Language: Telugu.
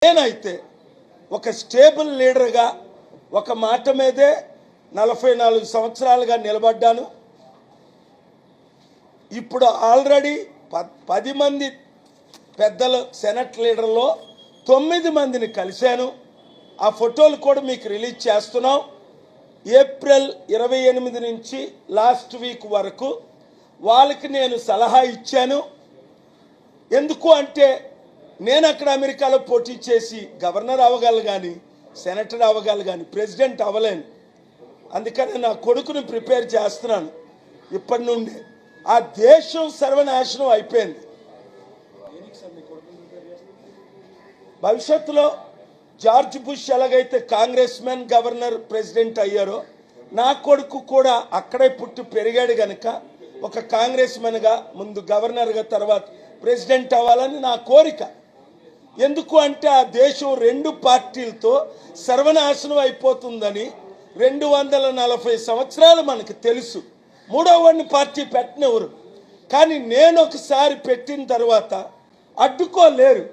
నేనైతే ఒక స్టేబుల్ లీడర్గా ఒక మాట మీదే 44 సంవత్సరాలుగా నిలబడ్డాను. ఇప్పుడు ఆల్రెడీ 10 మంది పెద్దల సెనెట్ లీడర్లో 9 మందిని కలిశాను. ఆ ఫోటోలు కూడా మీకు రిలీజ్ చేస్తున్నాం. ఏప్రిల్ 28 నుంచి లాస్ట్ వీక్ వరకు వాళ్ళకి నేను సలహా ఇచ్చాను. ఎందుకు అంటే నేను అక్కడ అమెరికాలో పోటీ చేసి గవర్నర్ అవ్వగలను కానీ సెనేటర్ అవ్వగలను కానీ ప్రెసిడెంట్ అవ్వలేను. అందుకని నా కొడుకుని ప్రిపేర్ చేస్తున్నాను. ఇప్పటి నుండి ఆ దేశం సర్వనాశనం అయిపోయింది. భవిష్యత్తులో జార్జ్ బుష్ ఎలాగైతే కాంగ్రెస్ మెన్ గవర్నర్ ప్రెసిడెంట్ అయ్యారో నా కొడుకు కూడా అక్కడే పుట్టి పెరిగాడు కనుక ఒక కాంగ్రెస్ మెన్గా ముందు గవర్నర్గా తర్వాత ప్రెసిడెంట్ అవ్వాలని నా కోరిక. ఎందుకు అంటే ఆ దేశం 2 పార్టీలతో సర్వనాశనం అయిపోతుందని 240 సంవత్సరాలు మనకు తెలుసు. 3వ వాడిని పార్టీ పెట్టనివ్వరు. కానీ నేను ఒకసారి పెట్టిన తర్వాత అడ్డుకోలేరు.